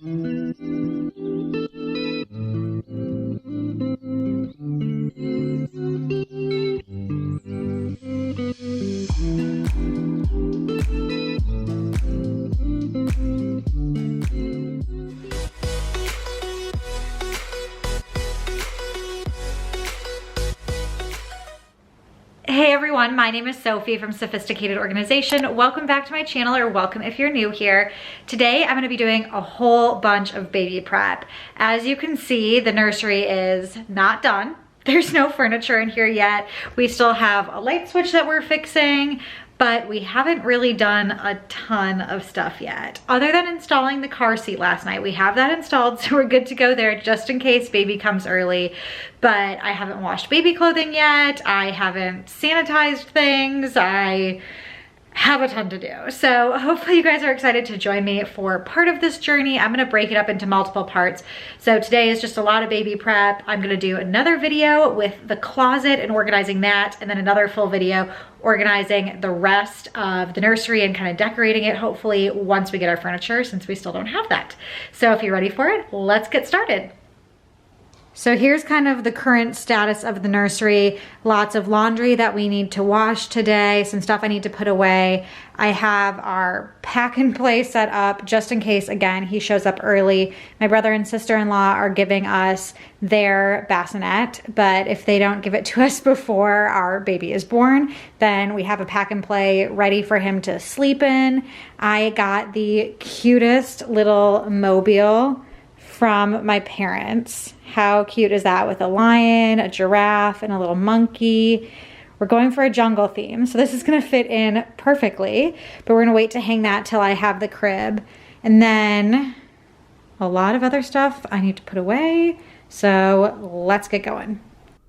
Hey everyone, my name is Sophie from Sophisticated Organization. Welcome back to my channel, or welcome if you're new here. Today I'm going to be doing a whole bunch of baby prep. As you can see, the nursery is not done. There's no furniture in here yet. We still have a light switch that we're fixing, but we haven't really done a ton of stuff yet. Other than installing the car seat last night. We have that installed, so we're good to go there just in case baby comes early. But I haven't washed baby clothing yet. I haven't sanitized things. I have a ton to do. So hopefully you guys are excited to join me for part of this journey. I'm gonna break it up into multiple parts. So today is just a lot of baby prep. I'm gonna do another video with the closet and organizing that, and then another full video organizing the rest of the nursery and kind of decorating it, hopefully once we get our furniture, since we still don't have that. So if you're ready for it, let's get started. So here's kind of the current status of the nursery. Lots of laundry that we need to wash today, some stuff I need to put away. I have our pack and play set up just in case, again, he shows up early. My brother and sister-in-law are giving us their bassinet, but if they don't give it to us before our baby is born, then we have a pack and play ready for him to sleep in. I got the cutest little mobile from my parents. How cute is that, with a lion, a giraffe, and a little monkey? We're going for a jungle theme, so this is gonna fit in perfectly, but we're gonna wait to hang that till I have the crib. And then a lot of other stuff I need to put away, so let's get going.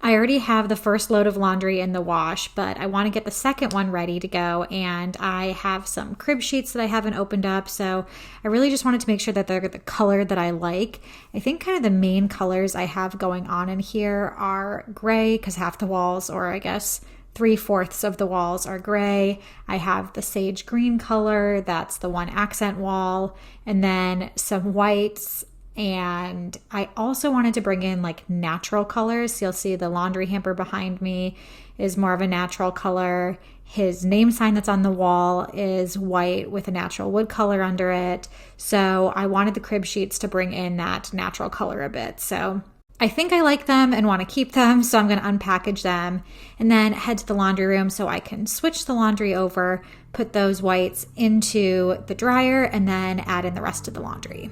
I already have the first load of laundry in the wash, but I want to get the second one ready to go, and I have some crib sheets that I haven't opened up, so I really just wanted to make sure that they're the color that I like. I think kind of the main colors I have going on in here are gray, because half the walls, or I guess 3/4 of the walls, are gray. I have the sage green color, that's the one accent wall, and then some whites. And I also wanted to bring in like natural colors. So you'll see the laundry hamper behind me is more of a natural color. His name sign that's on the wall is white with a natural wood color under it. So I wanted the crib sheets to bring in that natural color a bit. So I think I like them and want to keep them. So I'm going to unpackage them and then head to the laundry room so I can switch the laundry over, put those whites into the dryer, and then add in the rest of the laundry.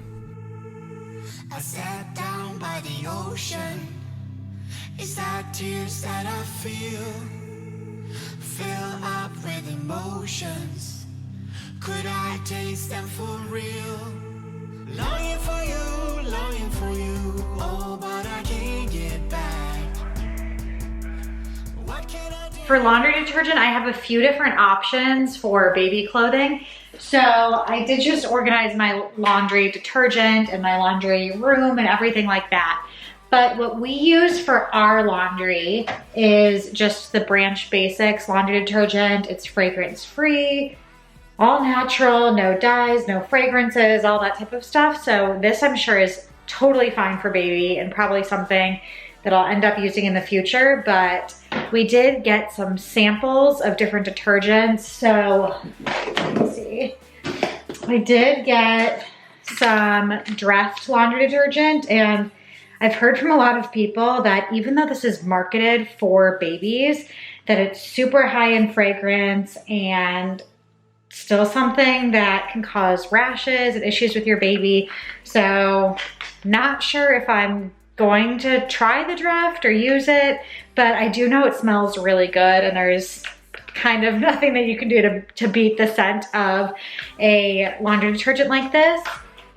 I sat down by the ocean. It's that tears that I feel fill up with emotions. Could I taste them for real? Longing for you, oh, but I can't get back. What can I do? For laundry detergent, I have a few different options for baby clothing. So I did just organize my laundry detergent and my laundry room and everything like that. But what we use for our laundry is just the Branch Basics laundry detergent. It's fragrance free, all natural, no dyes, no fragrances, all that type of stuff. So this, I'm sure, is totally fine for baby and probably something that I'll end up using in the future. But we did get some samples of different detergents. So let me see. I did get some Dreft laundry detergent, and I've heard from a lot of people that even though this is marketed for babies, that it's super high in fragrance and still something that can cause rashes and issues with your baby. So not sure if I'm going to try the Dreft or use it, but I do know it smells really good, and there's kind of nothing that you can do to beat the scent of a laundry detergent like this.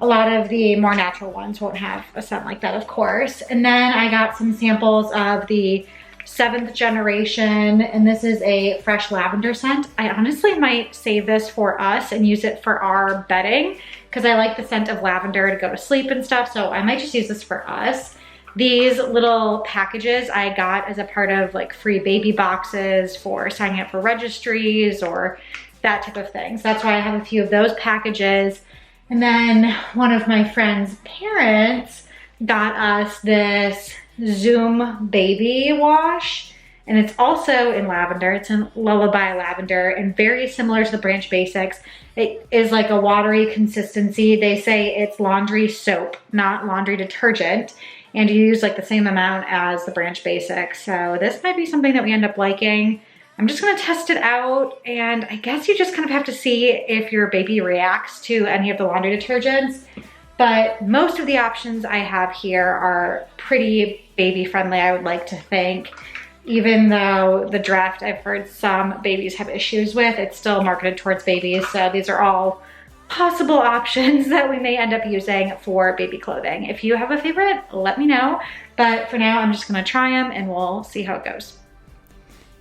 A lot of the more natural ones won't have a scent like that, of course. And then I got some samples of the 7th generation, and this is a fresh lavender scent. I honestly might save this for us and use it for our bedding, because I like the scent of lavender to go to sleep and stuff, so I might just use this for us. These little packages I got as a part of like free baby boxes for signing up for registries or that type of thing. So that's why I have a few of those packages. And then one of my friend's parents got us this Zoom baby wash, and it's also in lavender. It's in Lullaby Lavender and very similar to the Branch Basics. It is like a watery consistency. They say it's laundry soap, not laundry detergent. And you use like the same amount as the Branch Basics. So this might be something that we end up liking. I'm just gonna test it out, and I guess you just kind of have to see if your baby reacts to any of the laundry detergents. But most of the options I have here are pretty baby friendly, I would like to think. Even though the Draft I've heard some babies have issues with, it's still marketed towards babies. So these are all possible options that we may end up using for baby clothing. If you have a favorite, let me know. But for now, I'm just gonna try them and we'll see how it goes.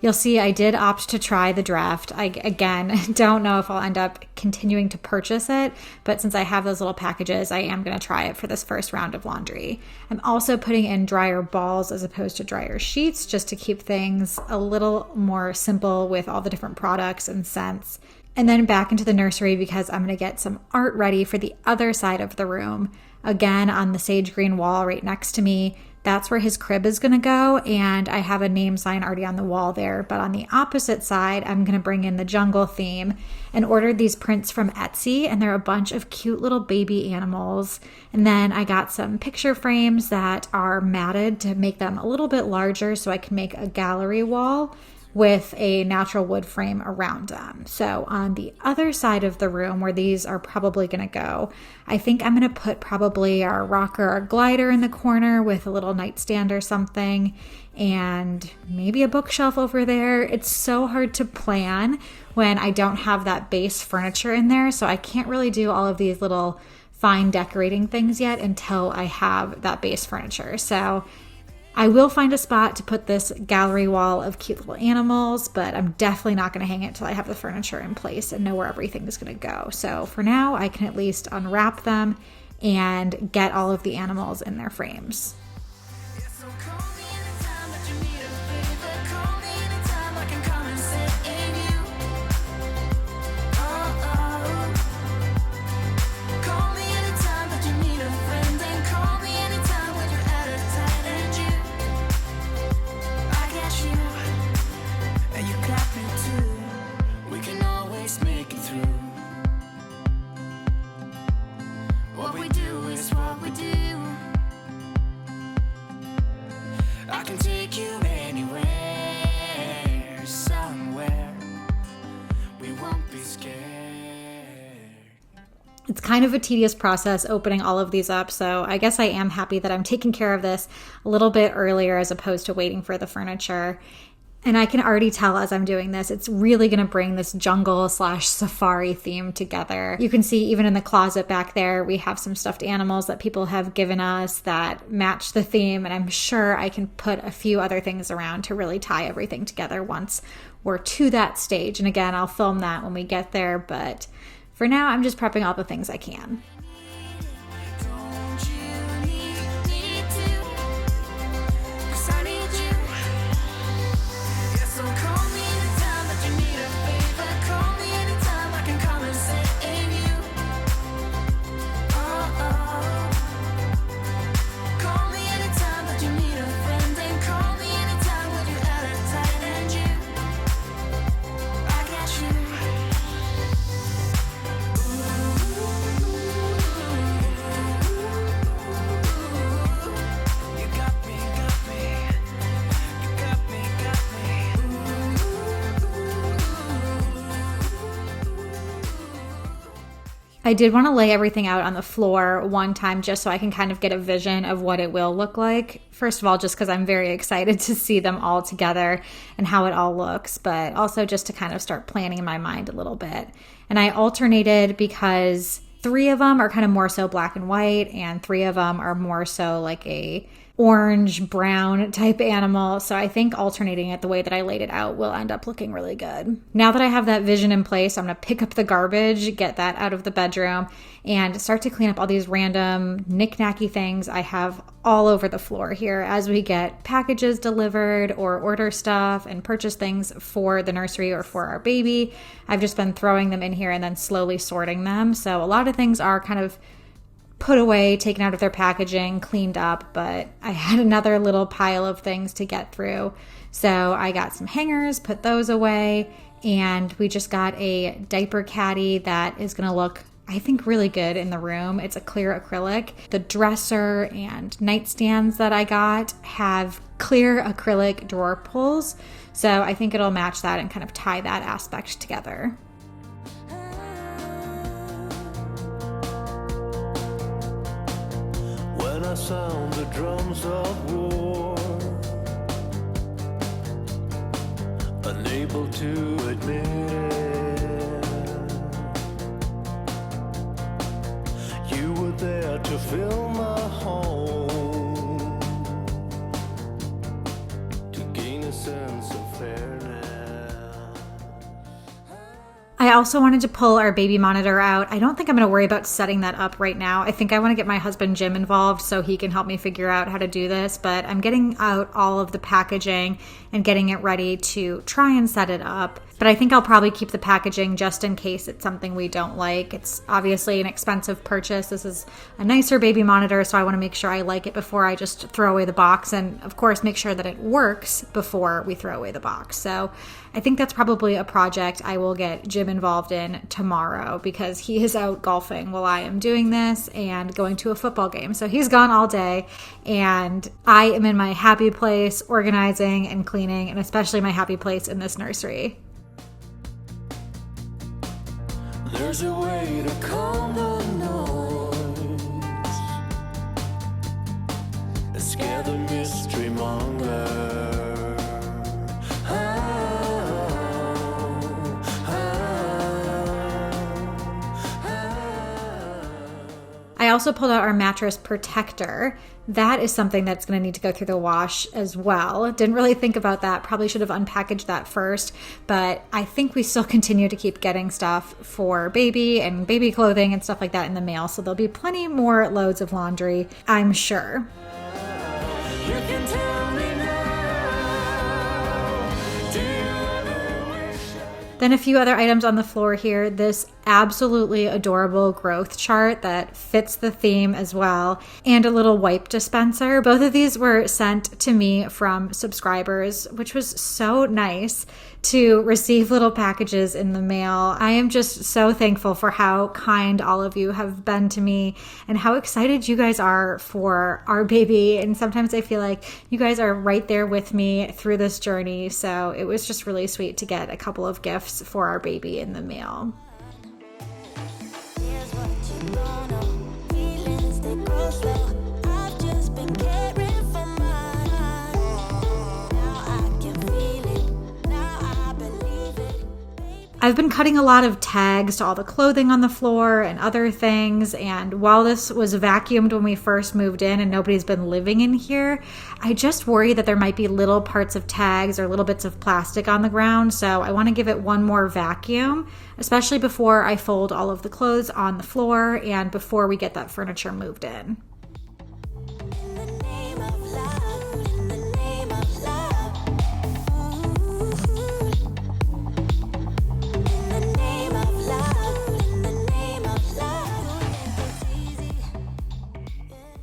You'll see I did opt to try the Draft. I, again, don't know if I'll end up continuing to purchase it, but since I have those little packages, I am gonna try it for this first round of laundry. I'm also putting in dryer balls as opposed to dryer sheets just to keep things a little more simple with all the different products and scents. And then back into the nursery because I'm gonna get some art ready for the other side of the room. Again, on the sage green wall right next to me, that's where his crib is gonna go, and I have a name sign already on the wall there. But on the opposite side, I'm gonna bring in the jungle theme and ordered these prints from Etsy, and they're a bunch of cute little baby animals. And then I got some picture frames that are matted to make them a little bit larger so I can make a gallery wall with a natural wood frame around them. So on the other side of the room where these are probably gonna go, I think I'm gonna put probably our rocker or glider in the corner with a little nightstand or something, and maybe a bookshelf over there. It's so hard to plan when I don't have that base furniture in there, so I can't really do all of these little fine decorating things yet until I have that base furniture. So I will find a spot to put this gallery wall of cute little animals, but I'm definitely not going to hang it till I have the furniture in place and know where everything is going to go. So for now, I can at least unwrap them and get all of the animals in their frames. It's kind of a tedious process opening all of these up, so I guess I am happy that I'm taking care of this a little bit earlier as opposed to waiting for the furniture. And I can already tell as I'm doing this, it's really going to bring this jungle/safari theme together. You can see even in the closet back there, we have some stuffed animals that people have given us that match the theme, and I'm sure I can put a few other things around to really tie everything together once we're to that stage. And again, I'll film that when we get there, but for now, I'm just prepping all the things I can. I did want to lay everything out on the floor one time just so I can kind of get a vision of what it will look like. First of all, just because I'm very excited to see them all together and how it all looks, but also just to kind of start planning in my mind a little bit. And I alternated because 3 of them are kind of more so black and white, and 3 of them are more so like a orange brown type animal. So I think alternating it the way that I laid it out will end up looking really good. Now that I have that vision in place, I'm going to pick up the garbage, get that out of the bedroom, and start to clean up all these random knick-knacky things I have all over the floor here as we get packages delivered or order stuff and purchase things for the nursery or for our baby. I've just been throwing them in here and then slowly sorting them. So a lot of things are kind of put away, taken out of their packaging, cleaned up, but I had another little pile of things to get through. So I got some hangers, put those away, and we just got a diaper caddy that is going to look, I think, really good in the room. It's a clear acrylic. The dresser and nightstands that I got have clear acrylic drawer pulls, so I think it'll match that and kind of tie that aspect together. I sound the drums of war, unable to admit it. You were there to fill my home, to gain a sense of fairness. I also wanted to pull our baby monitor out. I don't think I'm going to worry about setting that up right now. I think I want to get my husband Jim involved so he can help me figure out how to do this, but I'm getting out all of the packaging and getting it ready to try and set it up. But I think I'll probably keep the packaging just in case it's something we don't like. It's obviously an expensive purchase. This is a nicer baby monitor, so I want to make sure I like it before I just throw away the box, and of course make sure that it works before we throw away the box. So I think that's probably a project I will get Jim involved in tomorrow because he is out golfing while I am doing this and going to a football game. So he's gone all day and I am in my happy place organizing and cleaning, and especially my happy place in this nursery. There's a way to calm the noise and scare the mystery monger. I also pulled out our mattress protector. That is something that's going to need to go through the wash as well. Didn't really think about that. Probably should have unpackaged that first, but I think we still continue to keep getting stuff for baby and baby clothing and stuff like that in the mail. So there'll be plenty more loads of laundry, I'm sure. You can tell me now. Do you ever wish Then a few other items on the floor here. This absolutely adorable growth chart that fits the theme as well, and a little wipe dispenser. Both of these were sent to me from subscribers, which was so nice to receive little packages in the mail. I am just so thankful for how kind all of you have been to me and how excited you guys are for our baby. And sometimes I feel like you guys are right there with me through this journey. So it was just really sweet to get a couple of gifts for our baby in the mail. here's what you don't know. Feelings they grow slow. I've just been caring for mine. Now I can feel it. Now I believe it. I've been cutting a lot of tags to all the clothing on the floor and other things, and while this was vacuumed when we first moved in and nobody's been living in here, I just worry that there might be little parts of tags or little bits of plastic on the ground, so I want to give it one more vacuum, especially before I fold all of the clothes on the floor and before we get that furniture moved in. In the name of love, in the name of love. In the name of love, in the name of love. It's easy.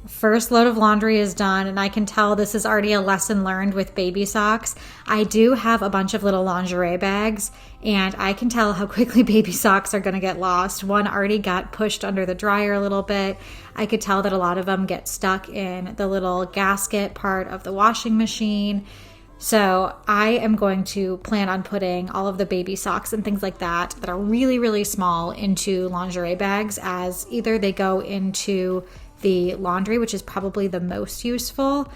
First load of laundry is done, and I can tell this is already a lesson learned with baby socks. I do have a bunch of little lingerie bags, and I can tell how quickly baby socks are going to get lost. One already got pushed under the dryer a little bit. I could tell that a lot of them get stuck in the little gasket part of the washing machine. So I am going to plan on putting all of the baby socks and things like that are really, really small into lingerie bags, as either they go into the laundry, which is probably the most useful,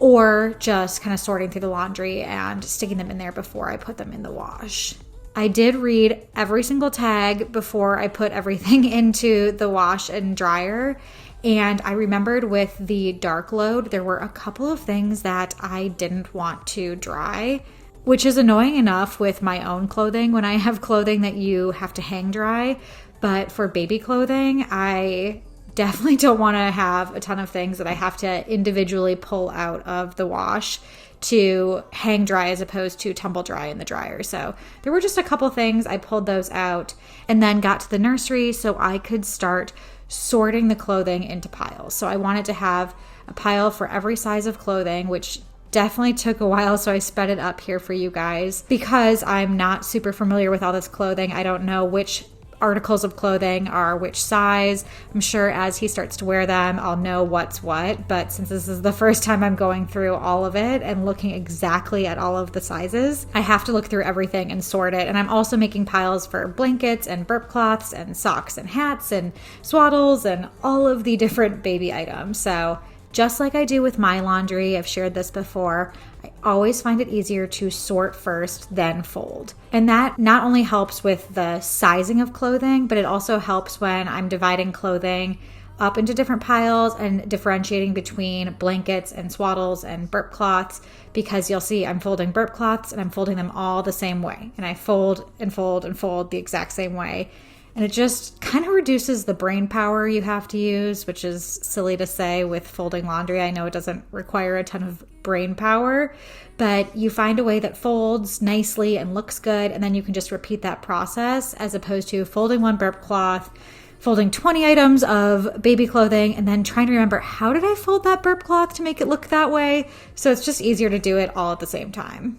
or just kind of sorting through the laundry and sticking them in there before I put them in the wash. I did read every single tag before I put everything into the wash and dryer, And I remembered with the dark load, there were a couple of things that I didn't want to dry, which is annoying enough with my own clothing when I have clothing that you have to hang dry. But for baby clothing, I definitely don't want to have a ton of things that I have to individually pull out of the wash to hang dry as opposed to tumble dry in the dryer. So there were just a couple things. I pulled those out and then got to the nursery so I could start sorting the clothing into piles. So I wanted to have a pile for every size of clothing, which definitely took a while. So I sped it up here for you guys because I'm not super familiar with all this clothing. I don't know which articles of clothing are which size. I'm sure as he starts to wear them, I'll know what's what. But since this is the first time I'm going through all of it and looking exactly at all of the sizes, I have to look through everything and sort it. And I'm also making piles for blankets and burp cloths and socks and hats and swaddles and all of the different baby items. So just like I do with my laundry, I've shared this before, I always find it easier to sort first, then fold. And that not only helps with the sizing of clothing, but it also helps when I'm dividing clothing up into different piles and differentiating between blankets and swaddles and burp cloths, because you'll see I'm folding burp cloths and I'm folding them all the same way. And I fold and fold and fold the exact same way. And it just kind of reduces the brain power you have to use, which is silly to say with folding laundry. I know it doesn't require a ton of brain power, but you find a way that folds nicely and looks good, and then you can just repeat that process as opposed to folding one burp cloth, folding 20 items of baby clothing, and then trying to remember, how did I fold that burp cloth to make it look that way? So it's just easier to do it all at the same time.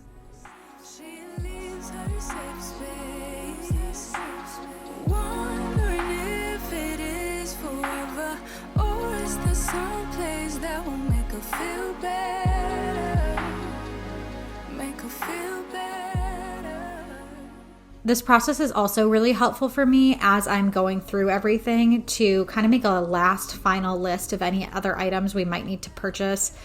This process is also really helpful for me as I'm going through everything to kind of make a last final list of any other items we might need to purchase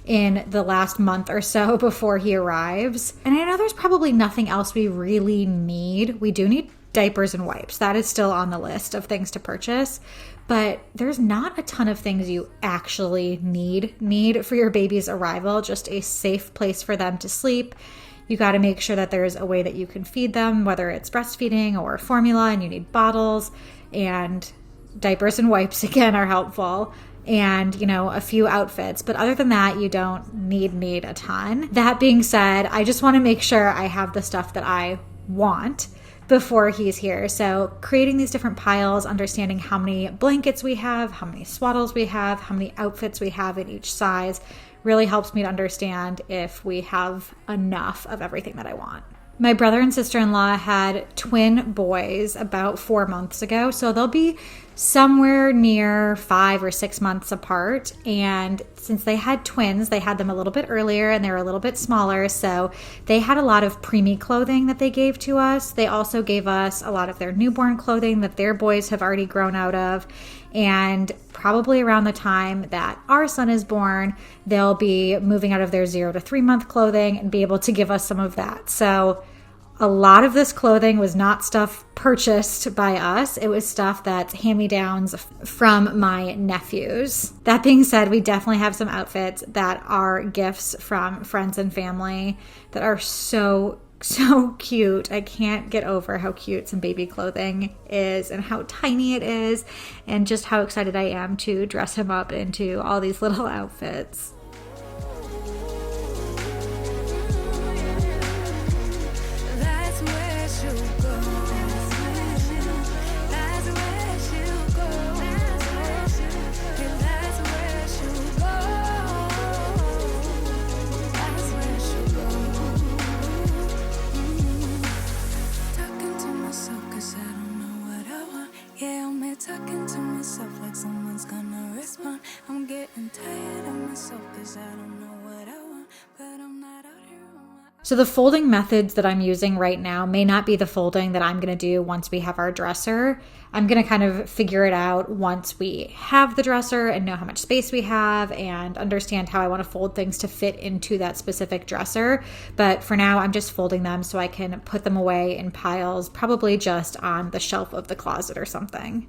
in the last month or so before he arrives. And I know there's probably nothing else we really need. We do need diapers and wipes. That is still on the list of things to purchase. But there's not a ton of things you actually need for your baby's arrival. Just a safe place for them to sleep. You got to make sure that there's a way that you can feed them, whether it's breastfeeding or formula, and you need bottles, and diapers and wipes again are helpful, and a few outfits. But other than that, you don't need a ton. That being said, I just want to make sure I have the stuff that I want before he's here. So creating these different piles, understanding how many blankets we have, how many swaddles we have, how many outfits we have in each size, really helps me to understand if we have enough of everything that I want. My brother and sister-in-law had twin boys about 4 months ago, so they'll be somewhere near 5 or 6 months apart. And since they had twins, they had them a little bit earlier and they were a little bit smaller, so they had a lot of preemie clothing that they gave to us. They also gave us a lot of their newborn clothing that their boys have already grown out of. And probably around the time that our son is born, they'll be moving out of their 0 to 3 month clothing and be able to give us some of that. So a lot of this clothing was not stuff purchased by us. It was stuff that's hand-me-downs from my nephews. That being said, we definitely have some outfits that are gifts from friends and family that are so cute. I can't get over how cute some baby clothing is and how tiny it is, and just how excited I am to dress him up into all these little outfits. Talking to myself like someone's gonna respond. I'm getting tired of myself cause I don't know what I want, but I'm not out here on my own. So the folding methods that I'm using right now may not be the folding that I'm going to do once we have our dresser. I'm going to kind of figure it out once we have the dresser and know how much space we have and understand how I want to fold things to fit into that specific dresser. But for now, I'm just folding them so I can put them away in piles, probably just on the shelf of the closet or something.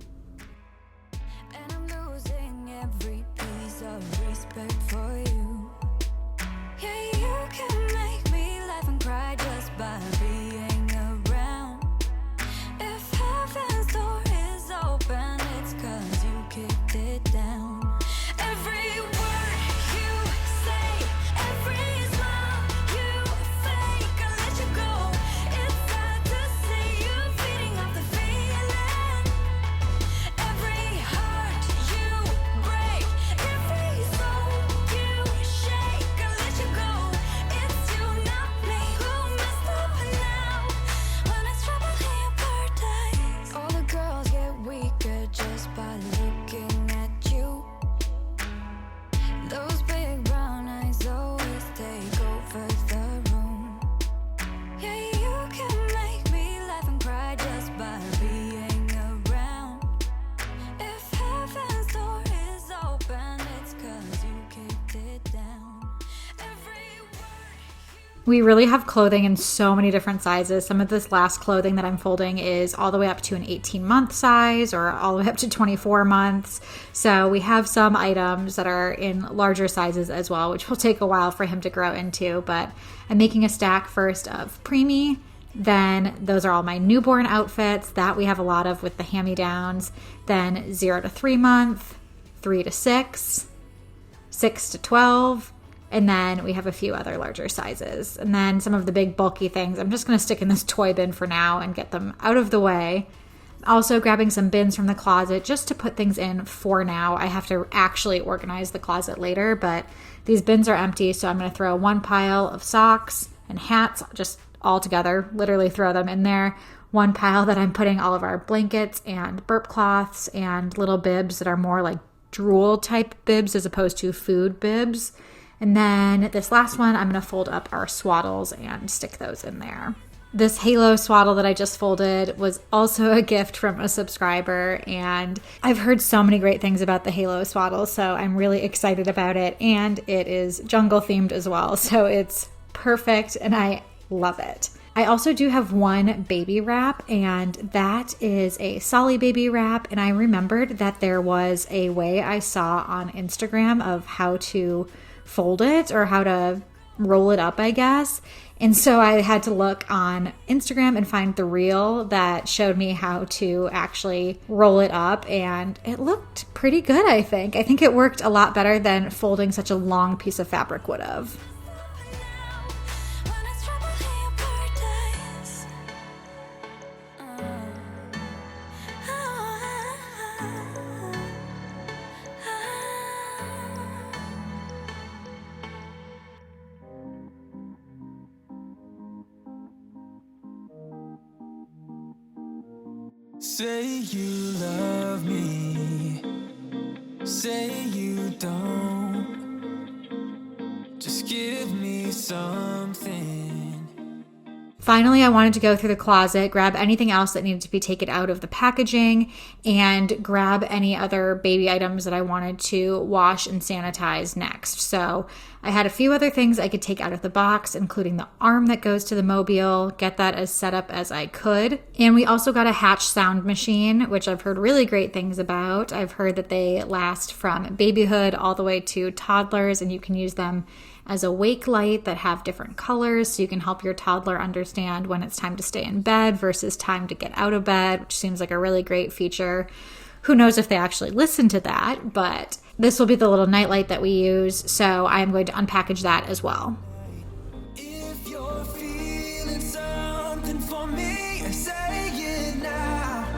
We really have clothing in so many different sizes. Some of this last clothing that I'm folding is all the way up to an 18-month size or all the way up to 24 months. So we have some items that are in larger sizes as well, which will take a while for him to grow into. But I'm making a stack first of preemie. Then those are all my newborn outfits that we have a lot of with the hand-me-downs. Then 0 to 3 month, 3 to 6, 6 to 12. And then we have a few other larger sizes. And then some of the big bulky things, I'm just going to stick in this toy bin for now and get them out of the way. Also grabbing some bins from the closet just to put things in for now. I have to actually organize the closet later, but these bins are empty. So I'm going to throw one pile of socks and hats just all together, literally throw them in there. One pile that I'm putting all of our blankets and burp cloths and little bibs that are more like drool type bibs as opposed to food bibs. And then this last one, I'm going to fold up our swaddles and stick those in there. This halo swaddle that I just folded was also a gift from a subscriber, and I've heard so many great things about the halo swaddle, so I'm really excited about it. And it is jungle themed as well, so it's perfect and I love it. I also do have one baby wrap, and that is a Solly baby wrap. And I remembered that there was a way I saw on Instagram of how to fold it or how to roll it up, I guess. And so I had to look on Instagram and find the reel that showed me how to actually roll it up, and it looked pretty good, I think. I think it worked a lot better than folding such a long piece of fabric would have. Say you love me, say you don't, just give me something. Finally, I wanted to go through the closet, grab anything else that needed to be taken out of the packaging, and grab any other baby items that I wanted to wash and sanitize next. So I had a few other things I could take out of the box, including the arm that goes to the mobile, get that as set up as I could. And we also got a Hatch sound machine, which I've heard really great things about. I've heard that they last from babyhood all the way to toddlers, and you can use them as a wake light that have different colors, so you can help your toddler understand when it's time to stay in bed versus time to get out of bed, which seems like a really great feature. Who knows if they actually listen to that, but this will be the little night light that we use, so I am going to unpackage that as well. If you're feeling something for me, say it now,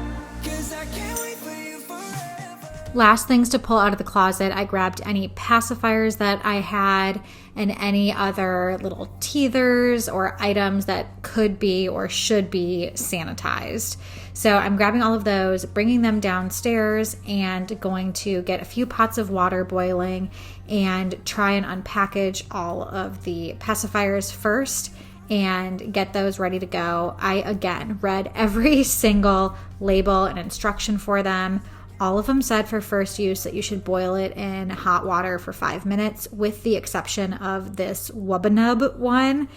'cause I can't wait for you forever. Last things to pull out of the closet, I grabbed any pacifiers that I had and any other little teethers or items that could be or should be sanitized. So I'm grabbing all of those, bringing them downstairs, and going to get a few pots of water boiling and try and unpackage all of the pacifiers first and get those ready to go. I, again, read every single label and instruction for them. All of them said for first use that you should boil it in hot water for 5 minutes, with the exception of this Wubbanub one.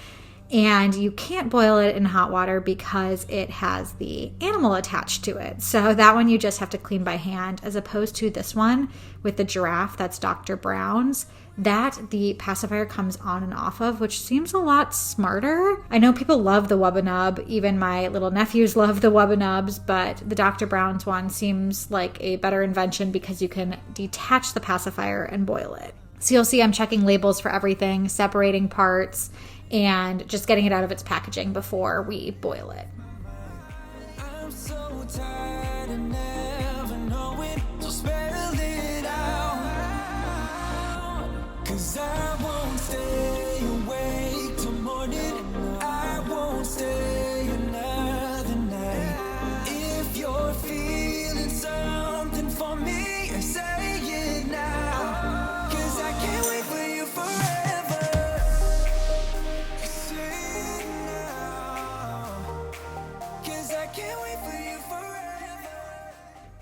And you can't boil it in hot water because it has the animal attached to it. So that one you just have to clean by hand, as opposed to this one with the giraffe, that's Dr. Brown's, that the pacifier comes on and off of, which seems a lot smarter. I know people love the Wubbanub, even my little nephews love the Wubbanubs, but the Dr. Brown's one seems like a better invention because you can detach the pacifier and boil it. So you'll see I'm checking labels for everything, separating parts, and just getting it out of its packaging before we boil it. I'm so tired of never knowing, so spell it out, 'cause I won't stay awake till morning, I won't stay another night. If you're feeling something for me, say it now, 'cause I can't wait for you forever.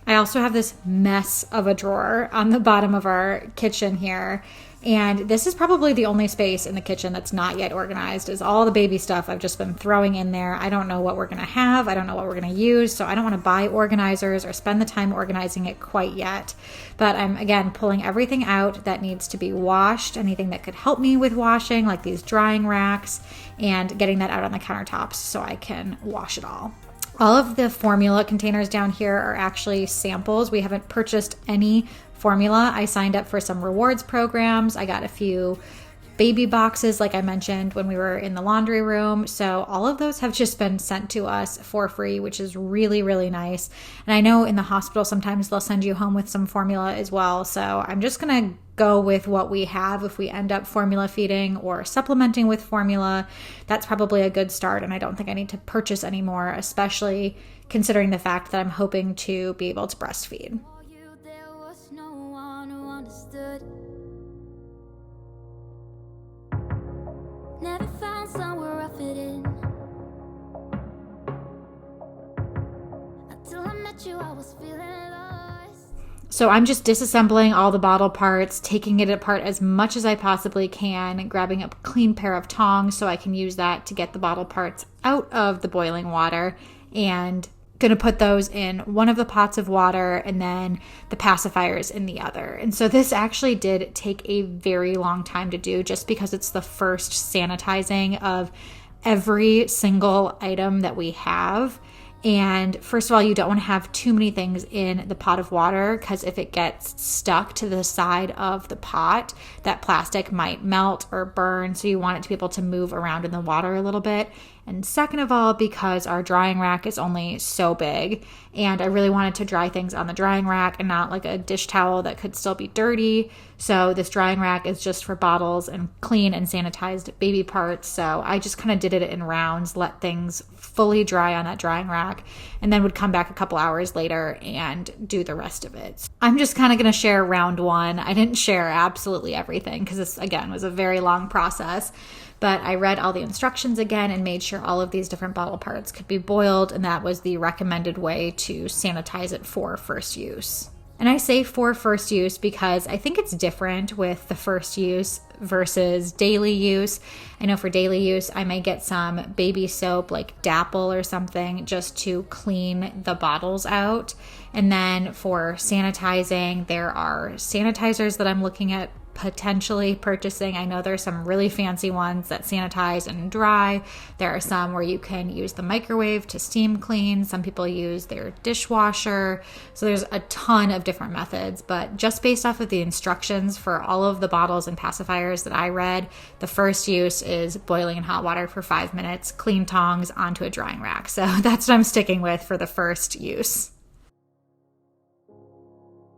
I also have this mess of a drawer on the bottom of our kitchen here, And this is probably the only space in the kitchen that's not yet organized, is all the baby stuff I've just been throwing in there. I don't know what we're going to have. I don't know what we're going to use. So I don't want to buy organizers or spend the time organizing it quite yet. But I'm, again, pulling everything out that needs to be washed, anything that could help me with washing, like these drying racks, and getting that out on the countertops so I can wash it all. All of the formula containers down here are actually samples. We haven't purchased any formula. I signed up for some rewards programs. I got a few baby boxes, like I mentioned when we were in the laundry room. So all of those have just been sent to us for free, which is really, really nice. And I know in the hospital, sometimes they'll send you home with some formula as well. So I'm just going to go with what we have. If we end up formula feeding or supplementing with formula, that's probably a good start. And I don't think I need to purchase any more, especially considering the fact that I'm hoping to be able to breastfeed. Never found somewhere I fit in. Until I met you, I was feeling lost. So I'm just disassembling all the bottle parts, taking it apart as much as I possibly can, and grabbing a clean pair of tongs so I can use that to get the bottle parts out of the boiling water, and going to put those in one of the pots of water and then the pacifiers in the other. And so this actually did take a very long time to do, just because it's the first sanitizing of every single item that we have. And first of all, you don't want to have too many things in the pot of water, because if it gets stuck to the side of the pot, that plastic might melt or burn. So you want it to be able to move around in the water a little bit. And second of all, because our drying rack is only so big, and I really wanted to dry things on the drying rack and not like a dish towel that could still be dirty. So this drying rack is just for bottles and clean and sanitized baby parts. So I just kind of did it in rounds, let things fully dry on that drying rack, and then would come back a couple hours later and do the rest of it. I'm just kind of going to share round one. I didn't share absolutely everything because this, again, was a very long process. But I read all the instructions again and made sure all of these different bottle parts could be boiled, and that was the recommended way to sanitize it for first use. And I say for first use because I think it's different with the first use versus daily use. I know for daily use, I may get some baby soap like Dapple or something just to clean the bottles out. And then for sanitizing, there are sanitizers that I'm looking at potentially purchasing. I know there's some really fancy ones that sanitize and dry. There are some where you can use the microwave to steam clean. Some people use their dishwasher. So there's a ton of different methods, but just based off of the instructions for all of the bottles and pacifiers that I read, the first use is boiling in hot water for 5 minutes, clean tongs onto a drying rack. So that's what I'm sticking with for the first use.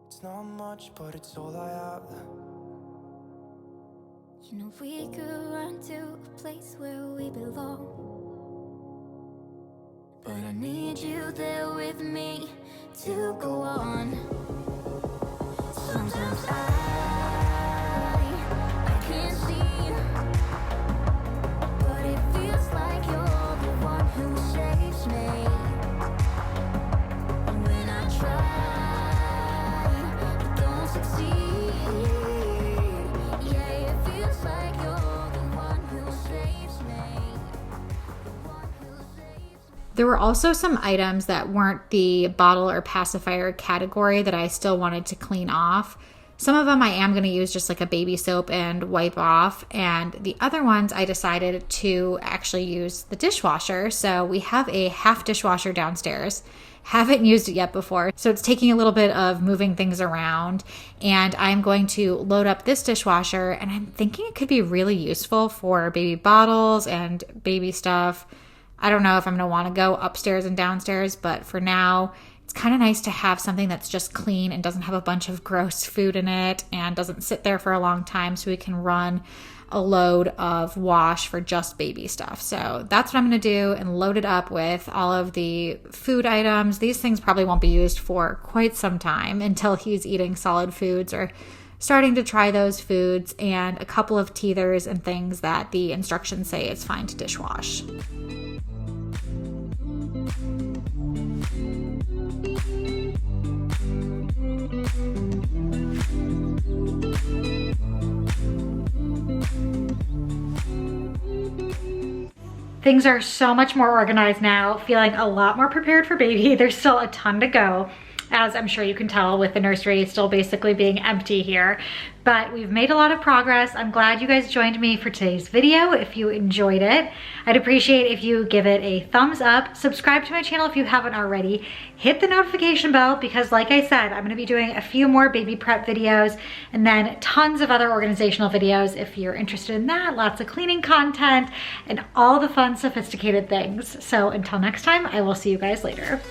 It's not much, but it's all I have. You know we could run to a place where we belong, but I need you there with me to go on. Sometimes I can't see, but it feels like you're the one who saves me. And when I try, I don't succeed. There were also some items that weren't the bottle or pacifier category that I still wanted to clean off. Some of them I am going to use just like a baby soap and wipe off. And the other ones I decided to actually use the dishwasher. So we have a half dishwasher downstairs. Haven't used it yet before. So it's taking a little bit of moving things around. And I'm going to load up this dishwasher. And I'm thinking it could be really useful for baby bottles and baby stuff. I don't know if I'm going to want to go upstairs and downstairs, but for now, it's kind of nice to have something that's just clean and doesn't have a bunch of gross food in it and doesn't sit there for a long time, so we can run a load of wash for just baby stuff. So that's what I'm going to do, and load it up with all of the food items. These things probably won't be used for quite some time until he's eating solid foods or starting to try those foods, and a couple of teethers and things that the instructions say it's fine to dishwash. Things are so much more organized now, feeling a lot more prepared for baby. There's still a ton to go, as I'm sure you can tell with the nursery still basically being empty here. But we've made a lot of progress. I'm glad you guys joined me for today's video. If you enjoyed it, I'd appreciate if you give it a thumbs up. Subscribe to my channel if you haven't already. Hit the notification bell because, like I said, I'm gonna be doing a few more baby prep videos and then tons of other organizational videos if you're interested in that. Lots of cleaning content and all the fun, sophisticated things. So until next time, I will see you guys later.